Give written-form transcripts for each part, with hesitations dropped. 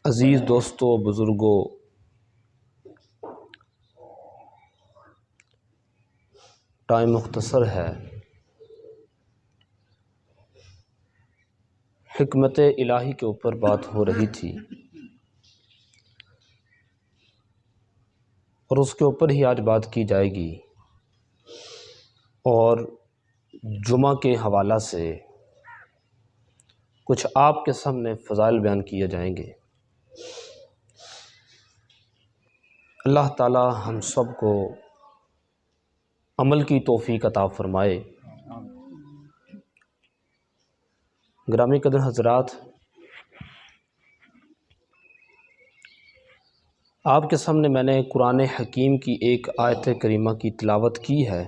عزیز دوستو، بزرگوں، ٹائم مختصر ہے۔ حکمت الہی کے اوپر بات ہو رہی تھی اور اس کے اوپر ہی آج بات کی جائے گی، اور جمعہ کے حوالہ سے کچھ آپ کے سامنے فضائل بیان کیے جائیں گے۔ اللہ تعالی ہم سب کو عمل کی توفیق عطا فرمائے۔ گرامی قدر حضرات، آپ کے سامنے میں نے قرآن حکیم کی ایک آیت کریمہ کی تلاوت کی ہے۔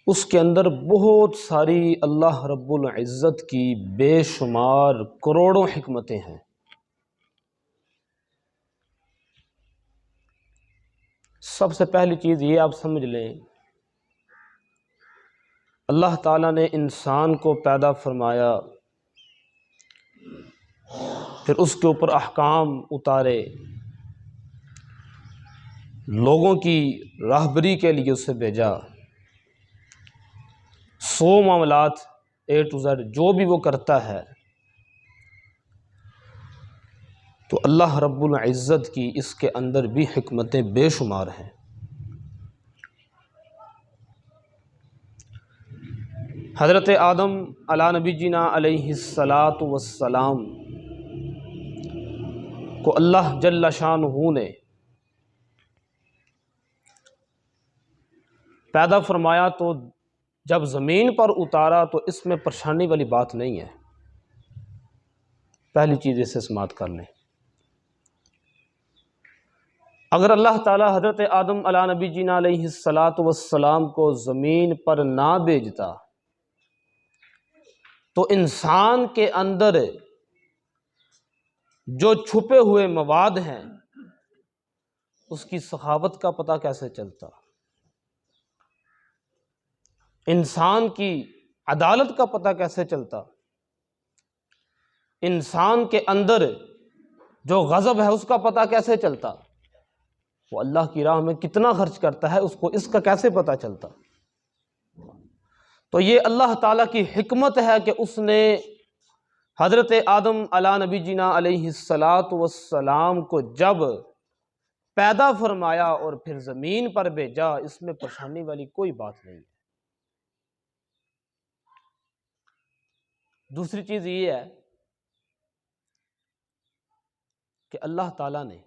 اس کے اندر بہت ساری اللہ رب العزت کی بے شمار کروڑوں حکمتیں ہیں۔ سب سے پہلی چیز یہ آپ سمجھ لیں، اللہ تعالیٰ نے انسان کو پیدا فرمایا، پھر اس کے اوپر احکام اتارے، لوگوں کی راہبری کے لیے اسے بھیجا، 100 معاملات A to Z جو بھی وہ کرتا ہے، تو اللہ رب العزت کی اس کے اندر بھی حکمتیں بے شمار ہیں۔ حضرت آدم علی نبی جینا علیہ الصلاۃ والسلام کو اللہ جل شانہ نے پیدا فرمایا، تو جب زمین پر اتارا تو اس میں پریشانی والی بات نہیں ہے۔ پہلی چیز اسے سماعت کر لیں۔ اگر اللہ تعالیٰ حضرت آدم علی نبی جینا علیہ الصلاۃ والسلام کو زمین پر نہ بھیجتا تو انسان کے اندر جو چھپے ہوئے مواد ہیں اس کی سخاوت کا پتہ کیسے چلتا، انسان کی عدالت کا پتہ کیسے چلتا، انسان کے اندر جو غضب ہے اس کا پتہ کیسے چلتا، وہ اللہ کی راہ میں کتنا خرچ کرتا ہے اس کو اس کا کیسے پتہ چلتا۔ تو یہ اللہ تعالیٰ کی حکمت ہے کہ اس نے حضرت آدم علی نبی جینا علیہ الصلاۃ والسلام کو جب پیدا فرمایا اور پھر زمین پر بھیجا، اس میں پریشانی والی کوئی بات نہیں ہے۔ دوسری چیز یہ ہے کہ اللہ تعالیٰ نے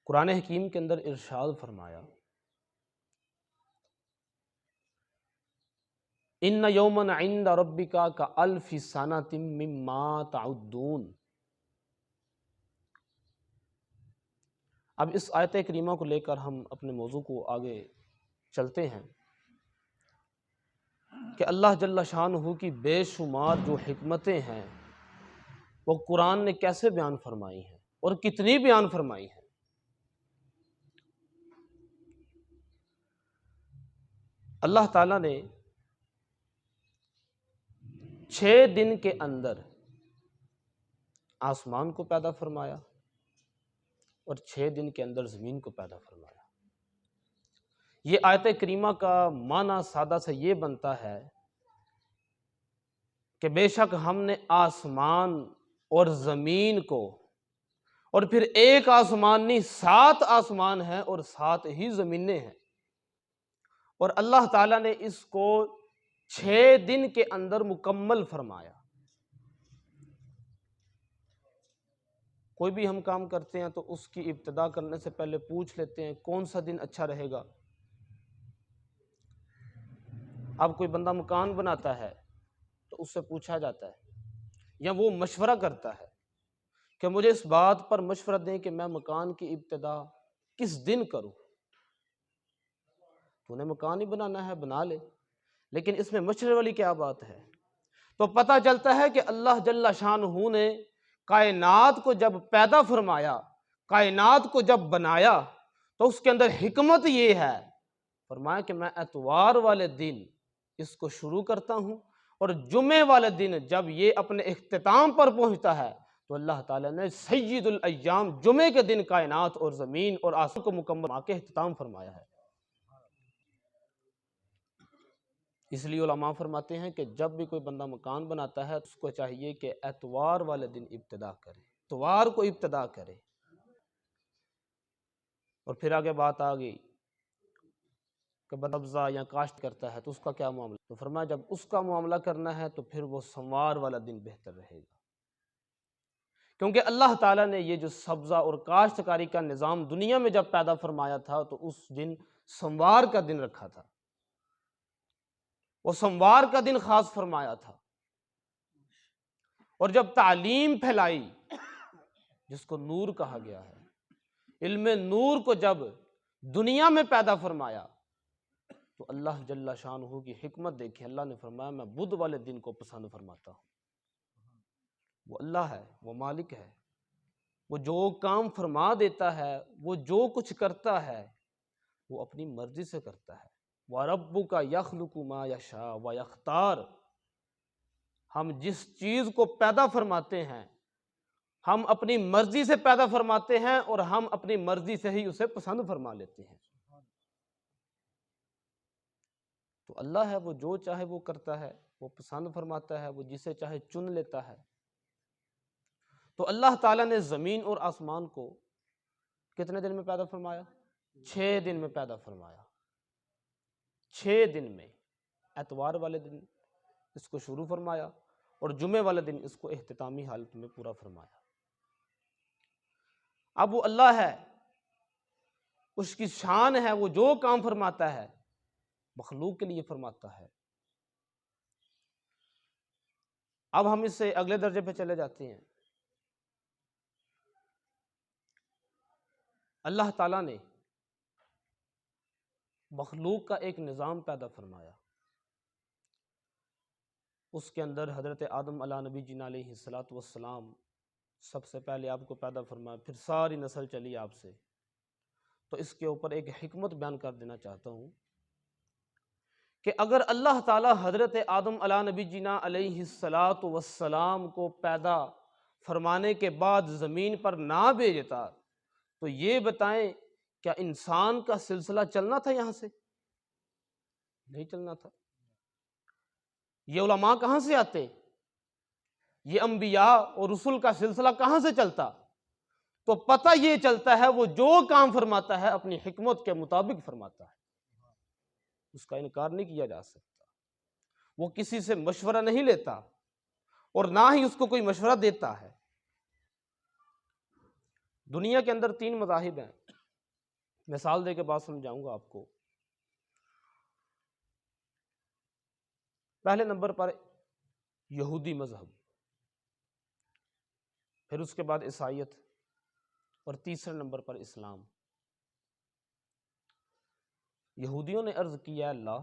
قرآن حکیم کے اندر ارشاد فرمایا، ان یوما عند ربک کالف سنۃ مما تعدون۔ اب اس آیت کریمہ کو لے کر ہم اپنے موضوع کو آگے چلتے ہیں کہ اللہ جل شانہ کی بے شمار جو حکمتیں ہیں وہ قرآن نے کیسے بیان فرمائی ہیں اور کتنی بیان فرمائی ہیں۔ اللہ تعالیٰ نے 6 دن کے اندر آسمان کو پیدا فرمایا اور 6 دن کے اندر زمین کو پیدا فرمایا۔ یہ آیت کریمہ کا معنی سادہ سے یہ بنتا ہے کہ بے شک ہم نے آسمان اور زمین کو، اور پھر ایک آسمان نہیں 7 آسمان ہیں اور 7 ہی زمینیں ہیں، اور اللہ تعالیٰ نے اس کو 6 دن کے اندر مکمل فرمایا۔ کوئی بھی ہم کام کرتے ہیں تو اس کی ابتدا کرنے سے پہلے پوچھ لیتے ہیں کون سا دن اچھا رہے گا۔ اب کوئی بندہ مکان بناتا ہے تو اس سے پوچھا جاتا ہے یا وہ مشورہ کرتا ہے کہ مجھے اس بات پر مشورہ دیں کہ میں مکان کی ابتدا کس دن کروں۔ تو نے مکان ہی بنانا ہے، بنا لے، لیکن اس میں مشورے والی کیا بات ہے؟ تو پتہ چلتا ہے کہ اللہ جل شانہ نے کائنات کو جب پیدا فرمایا، کائنات کو جب بنایا، تو اس کے اندر حکمت یہ ہے، فرمایا کہ میں اتوار والے دن اس کو شروع کرتا ہوں، اور جمعے والے دن جب یہ اپنے اختتام پر پہنچتا ہے تو اللہ تعالیٰ نے سید الایام جمعے کے دن کائنات اور زمین اور آسمان کو مکمل فرما کے اختتام فرمایا ہے۔ اس لیے علماء فرماتے ہیں کہ جب بھی کوئی بندہ مکان بناتا ہے تو اس کو چاہیے کہ اتوار والے دن ابتدا کرے، اتوار کو ابتدا کرے۔ اور پھر آگے بات آ گئی کہ قبضہ یا کاشت کرتا ہے تو اس کا کیا معاملہ، تو فرمایا جب اس کا معاملہ کرنا ہے تو پھر وہ سوموار والا دن بہتر رہے گا، کیونکہ اللہ تعالیٰ نے یہ جو سبزہ اور کاشتکاری کا نظام دنیا میں جب پیدا فرمایا تھا تو اس دن سوموار کا دن رکھا تھا، وہ سوموار کا دن خاص فرمایا تھا۔ اور جب تعلیم پھیلائی جس کو نور کہا گیا ہے، علم نور کو جب دنیا میں پیدا فرمایا تو اللہ جل شانہ کی حکمت دیکھی، اللہ نے فرمایا میں بدھ والے دن کو پسند فرماتا ہوں۔ وہ اللہ ہے، وہ مالک ہے، وہ جو کام فرما دیتا ہے، وہ جو کچھ کرتا ہے وہ اپنی مرضی سے کرتا ہے۔ وَرَبُّكَ يَخْلُقُ مَا يَشَاءُ وَيَخْتَارُ، ہم جس چیز کو پیدا فرماتے ہیں ہم اپنی مرضی سے پیدا فرماتے ہیں اور ہم اپنی مرضی سے ہی اسے پسند فرما لیتے ہیں۔ تو اللہ ہے وہ جو چاہے وہ کرتا ہے، وہ پسند فرماتا ہے، وہ جسے چاہے چن لیتا ہے۔ تو اللہ تعالیٰ نے زمین اور آسمان کو کتنے دن میں پیدا فرمایا؟ 6 دن میں پیدا فرمایا، 6 دن میں۔ اتوار والے دن اس کو شروع فرمایا اور جمعے والے دن اس کو اختتامی حالت میں پورا فرمایا۔ اب وہ اللہ ہے، اس کی شان ہے، وہ جو کام فرماتا ہے مخلوق کے لیے فرماتا ہے۔ اب ہم اس سے اگلے درجے پہ چلے جاتے ہیں۔ اللہ تعالیٰ نے مخلوق کا ایک نظام پیدا فرمایا، اس کے اندر حضرت آدم علیہ نبی جی علیہ السلام سب سے پہلے آپ کو پیدا فرمایا، پھر ساری نسل چلی آپ سے۔ تو اس کے اوپر ایک حکمت بیان کر دینا چاہتا ہوں کہ اگر اللہ تعالیٰ حضرت آدم علیہ نبی جینا علیہ السلام کو پیدا فرمانے کے بعد زمین پر نہ بھیجتا تو یہ بتائیں کیا انسان کا سلسلہ چلنا تھا؟ یہاں سے نہیں چلنا تھا۔ یہ علماء کہاں سے آتے؟ یہ انبیاء اور رسول کا سلسلہ کہاں سے چلتا؟ تو پتہ یہ چلتا ہے وہ جو کام فرماتا ہے اپنی حکمت کے مطابق فرماتا ہے، اس کا انکار نہیں کیا جا سکتا۔ وہ کسی سے مشورہ نہیں لیتا اور نہ ہی اس کو کوئی مشورہ دیتا ہے۔ دنیا کے اندر 3 مذاہب ہیں، مثال دے کے بات سمجھاؤں گا آپ کو۔ پہلے نمبر پر یہودی مذہب، پھر اس کے بعد عیسائیت، اور تیسرے نمبر پر اسلام۔ یہودیوں نے عرض کیا اللہ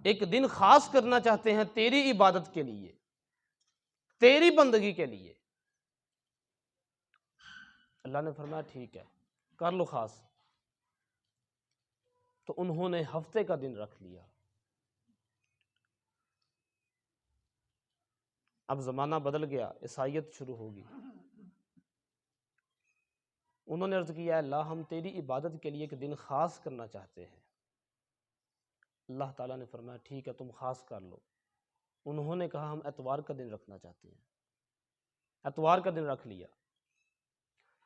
ایک دن خاص کرنا چاہتے ہیں تیری عبادت کے لیے، تیری بندگی کے لیے۔ اللہ نے فرمایا ٹھیک ہے کر لو خاص۔ تو انہوں نے ہفتے کا دن رکھ لیا۔ اب زمانہ بدل گیا، عیسائیت شروع ہوگی۔ انہوں نے عرض کیا اللہ ہم تیری عبادت کے لیے ایک دن خاص کرنا چاہتے ہیں۔ اللہ تعالیٰ نے فرمایا ٹھیک ہے تم خاص کر لو۔ انہوں نے کہا ہم اتوار کا دن رکھنا چاہتے ہیں، اتوار کا دن رکھ لیا۔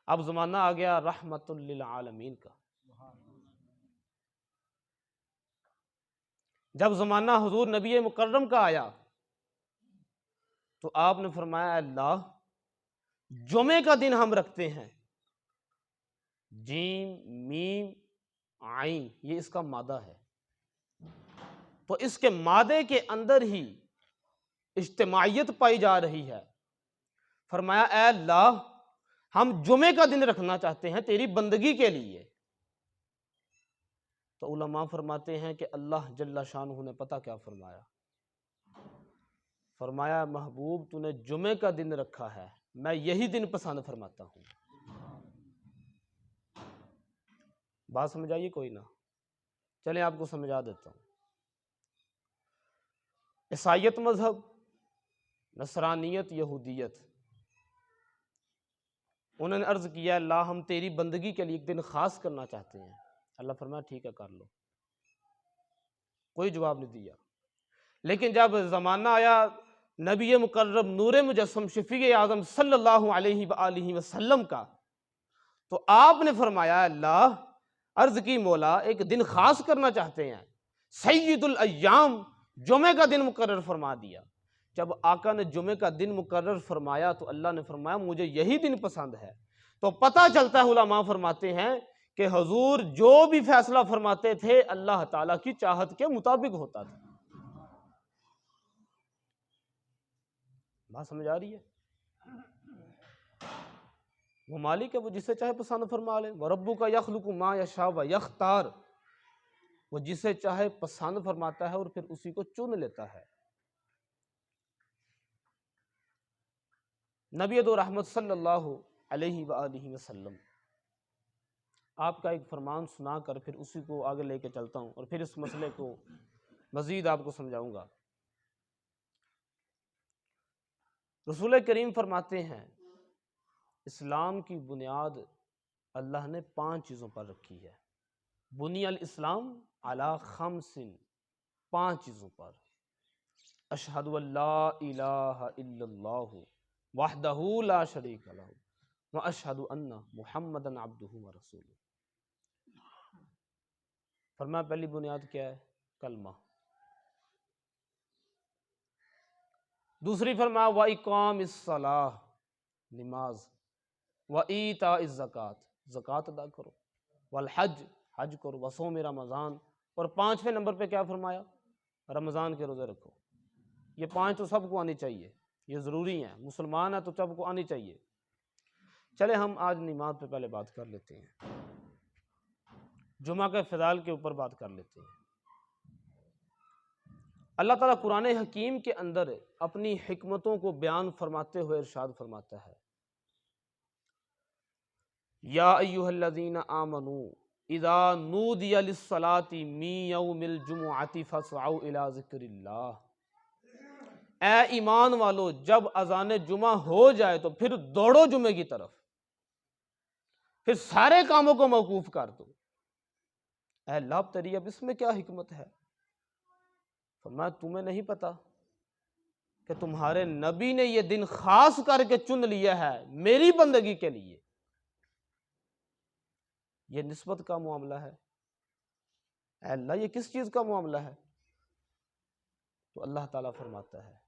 اب زمانہ آ گیا رحمت للعالمین کا۔ جب زمانہ حضور نبی مکرم کا آیا تو آپ نے فرمایا اللہ جمعے کا دن ہم رکھتے ہیں، جیم میم عین یہ اس کا مادہ ہے، تو اس کے مادے کے اندر ہی اجتماعیت پائی جا رہی ہے۔ فرمایا اے اللہ ہم جمعے کا دن رکھنا چاہتے ہیں تیری بندگی کے لیے۔ تو علماء فرماتے ہیں کہ اللہ جل شانہ نے پتہ کیا فرمایا؟ فرمایا محبوب تو نے جمعے کا دن رکھا ہے، میں یہی دن پسند فرماتا ہوں۔ بات سمجھ آئیے کوئی نہ؟ چلیں آپ کو سمجھا دیتا ہوں۔ عیسائیت مذہب، نصرانیت، یہودیت، انہوں نے عرض کیا اللہ ہم تیری بندگی کے لیے ایک دن خاص کرنا چاہتے ہیں۔ اللہ فرمایا ٹھیک ہے کر لو، کوئی جواب نہیں دیا۔ لیکن جب زمانہ آیا نبی مقرب نور مجسم شفیع اعظم صلی اللہ علیہ وآلہ وسلم کا، تو آپ نے فرمایا اللہ عرض کی مولا ایک دن خاص کرنا چاہتے ہیں، سید الایام جمعہ کا دن مقرر فرما دیا۔ جب آقا نے جمعہ کا دن مقرر فرمایا تو اللہ نے فرمایا مجھے یہی دن پسند ہے۔ تو پتہ چلتا ہے علماء فرماتے ہیں کہ حضور جو بھی فیصلہ فرماتے تھے اللہ تعالیٰ کی چاہت کے مطابق ہوتا تھا۔ بات سمجھ آ رہی ہے؟ وہ مالک ہے، وہ جسے چاہے پسند فرما لے۔ وَرَبُّكَ يَخْلُقُ مَا يَشَاءُ وَيَخْتَارُ، وہ جسے چاہے پسند فرماتا ہے اور پھر اسی کو چن لیتا ہے۔ نبی دو رحمت صلی اللہ علیہ وآلہ وسلم آپ کا ایک فرمان سنا کر پھر اسی کو آگے لے کے چلتا ہوں اور پھر اس مسئلے کو مزید آپ کو سمجھاؤں گا۔ رسول کریم فرماتے ہیں اسلام کی بنیاد اللہ نے 5 چیزوں پر رکھی ہے۔ بنی الاسلام علی 5، 5 چیزوں پر۔ اشہد ان لا الہ الا اللہ وحدہ لا شریک لہ واشہد ان محمدا عبدہ ورسولہ۔ فرمایا پہلی بنیاد کیا ہے؟ کلمہ۔ دوسری فرمایا وَإِقَامِ الصَّلَاةِ، نماز، وَإِيتَاءِ الزَّکَاةِ، زکوٰۃ ادا کرو، وَالْحَجِّ، حج کرو، وَصَوْمِ رمضان، اور 5ویں نمبر پہ کیا فرمایا؟ رمضان کے روزے رکھو۔ یہ 5 تو سب کو آنی چاہیے، یہ ضروری ہیں، مسلمان ہے تو سب کو آنی چاہیے۔ چلے ہم آج نماز پہ پہلے بات کر لیتے ہیں، جمعہ کے فضائل کے اوپر بات کر لیتے ہیں۔ اللہ تعالیٰ قرآن حکیم کے اندر اپنی حکمتوں کو بیان فرماتے ہوئے ارشاد فرماتا ہے یا ایھا الذین آمنوا اذا نودی للصلاۃ من یوم الجمعۃ فاسعوا الی ذکر اللہ، اے ایمان والو جب اذان جمعہ ہو جائے تو پھر دوڑو جمعے کی طرف، پھر سارے کاموں کو موقوف کر دو۔ اے اللہ تیری اب اس میں کیا حکمت ہے؟ فرمایا تمہیں نہیں پتا کہ تمہارے نبی نے یہ دن خاص کر کے چن لیا ہے میری بندگی کے لیے؟ یہ نسبت کا معاملہ ہے۔ اے اللہ یہ کس چیز کا معاملہ ہے؟ تو اللہ تعالیٰ فرماتا ہے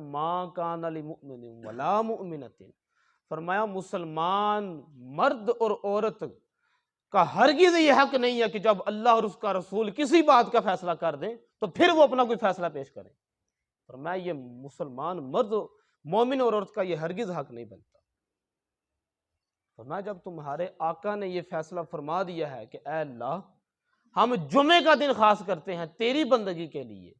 ما کان لمؤمن ولا مؤمنۃ، فرمایا مسلمان مرد اور عورت کا ہرگز یہ حق نہیں ہے کہ جب اللہ اور اس کا رسول کسی بات کا فیصلہ کر دیں تو پھر وہ اپنا کوئی فیصلہ پیش کریں۔ فرمایا یہ مسلمان مرد مومن اور عورت کا یہ ہرگز حق نہیں بنتا۔ فرمایا جب تمہارے آقا نے یہ فیصلہ فرما دیا ہے کہ اے اللہ ہم جمعے کا دن خاص کرتے ہیں تیری بندگی کے لیے،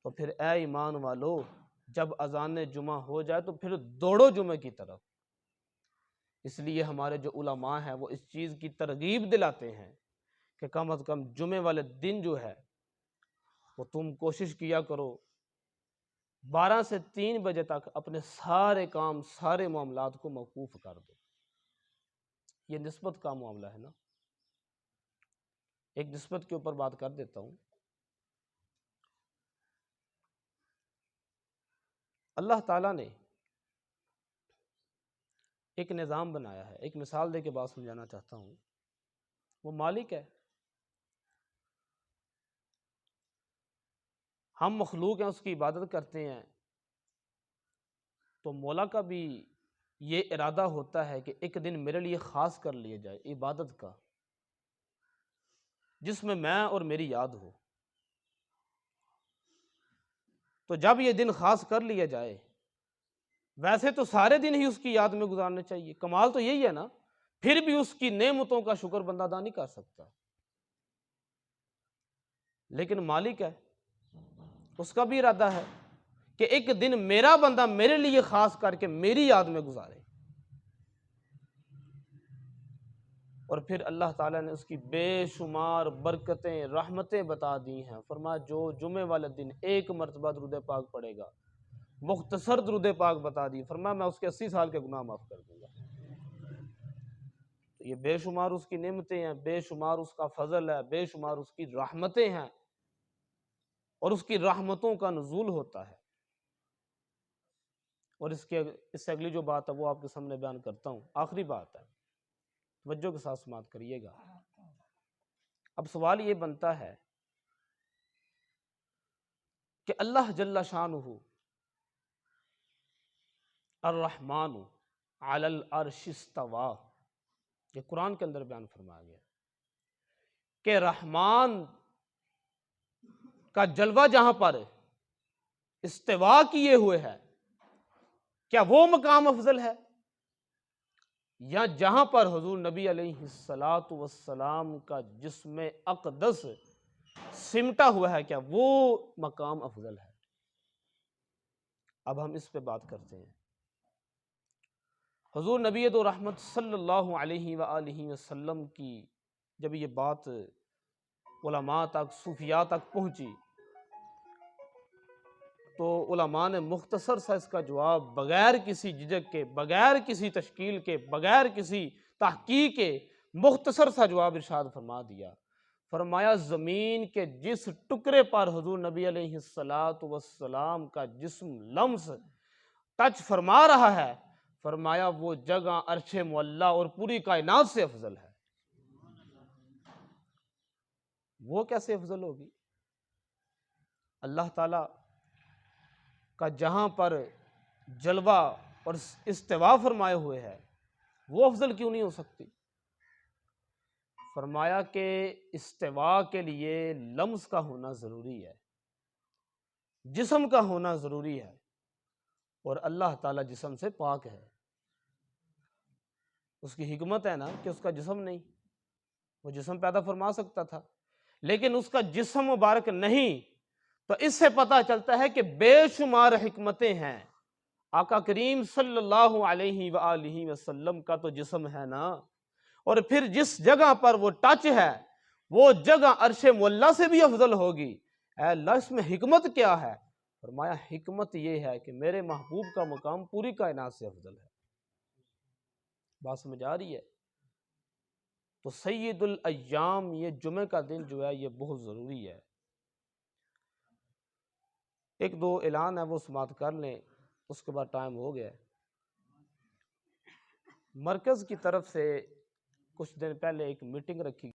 تو پھر اے ایمان والو جب اذان جمعہ ہو جائے تو پھر دوڑو جمعے کی طرف۔ اس لیے ہمارے جو علماء ہیں وہ اس چیز کی ترغیب دلاتے ہیں کہ کم از کم جمعے والے دن جو ہے وہ تم کوشش کیا کرو 12 سے 3 بجے تک اپنے سارے کام سارے معاملات کو موقوف کر دو۔ یہ نسبت کا معاملہ ہے نا۔ ایک نسبت کے اوپر بات کر دیتا ہوں۔ اللہ تعالیٰ نے ایک نظام بنایا ہے، ایک مثال دے کے بات سمجھانا چاہتا ہوں۔ وہ مالک ہے، ہم مخلوق ہیں، اس کی عبادت کرتے ہیں، تو مولا کا بھی یہ ارادہ ہوتا ہے کہ ایک دن میرے لیے خاص کر لیا جائے عبادت کا، جس میں اور میری یاد ہو۔ تو جب یہ دن خاص کر لیا جائے، ویسے تو سارے دن ہی اس کی یاد میں گزارنے چاہیے، کمال تو یہی ہے نا، پھر بھی اس کی نعمتوں کا شکر بندہ ادا نہیں کر سکتا۔ لیکن مالک ہے، اس کا بھی ارادہ ہے کہ ایک دن میرا بندہ میرے لیے خاص کر کے میری یاد میں گزارے، اور پھر اللہ تعالیٰ نے اس کی بے شمار برکتیں رحمتیں بتا دی ہیں۔ فرمایا جو جمعے والے دن ایک مرتبہ درود پاک پڑھے گا، مختصر درود پاک بتا دی، فرمایا میں اس کے 80 سال کے گناہ معاف کر دوں گا۔ تو یہ بے شمار اس کی نعمتیں ہیں، بے شمار اس کا فضل ہے، بے شمار اس کی رحمتیں ہیں، اور اس کی رحمتوں کا نزول ہوتا ہے۔ اور اس سے اگلی جو بات ہے وہ آپ کے سامنے بیان کرتا ہوں، آخری بات ہے، توجہ کے ساتھ سماعت کریے گا۔ اب سوال یہ بنتا ہے کہ اللہ جل شانہ الرحمن علی العرش استوى، یہ قرآن کے اندر بیان فرمایا گیا کہ رحمان کا جلوہ جہاں پر استوا کیے ہوئے ہے، کیا وہ مقام افضل ہے، یا جہاں پر حضور نبی علیہ السلام کا جسم اقدس سمٹا ہوا ہے، کیا وہ مقام افضل ہے؟ اب ہم اس پہ بات کرتے ہیں۔ حضور نبی دو رحمت صلی اللہ علیہ وآلہ وسلم کی جب یہ بات علماء تک، صوفیاء تک پہنچی، تو علماء نے مختصر سا اس کا جواب بغیر کسی جھجک کے، بغیر کسی تشکیل کے، بغیر کسی تحقیق کے مختصر سا جواب ارشاد فرما دیا۔ فرمایا زمین کے جس ٹکڑے پر حضور نبی علیہ السلام کا جسم لمس ٹچ فرما رہا ہے، فرمایا وہ جگہ عرش معلیٰ اور پوری کائنات سے افضل ہے۔ وہ کیسے افضل ہوگی؟ اللہ تعالیٰ کا جہاں پر جلوہ اور استوا فرمائے ہوئے ہے، وہ افضل کیوں نہیں ہو سکتی؟ فرمایا کہ استوا کے لیے لمس کا ہونا ضروری ہے، جسم کا ہونا ضروری ہے، اور اللہ تعالیٰ جسم سے پاک ہے۔ اس کی حکمت ہے نا کہ اس کا جسم نہیں، وہ جسم پیدا فرما سکتا تھا، لیکن اس کا جسم مبارک نہیں، تو اس سے پتہ چلتا ہے کہ بے شمار حکمتیں ہیں۔ آقا کریم صلی اللہ علیہ وآلہ وسلم کا تو جسم ہے نا، اور پھر جس جگہ پر وہ ٹچ ہے وہ جگہ عرش معلیٰ سے بھی افضل ہوگی۔ اے اللہ اس میں حکمت کیا ہے؟ فرمایا حکمت یہ ہے کہ میرے محبوب کا مقام پوری کائنات سے افضل ہے۔ بات سمجھ آ رہی ہے؟ تو سید الایام، یہ جمعہ کا دن جو ہے یہ بہت ضروری ہے۔ ایک دو اعلان ہے وہ سماعت کر لیں، اس کے بعد ٹائم ہو گیا ہے۔ مرکز کی طرف سے کچھ دن پہلے ایک میٹنگ رکھی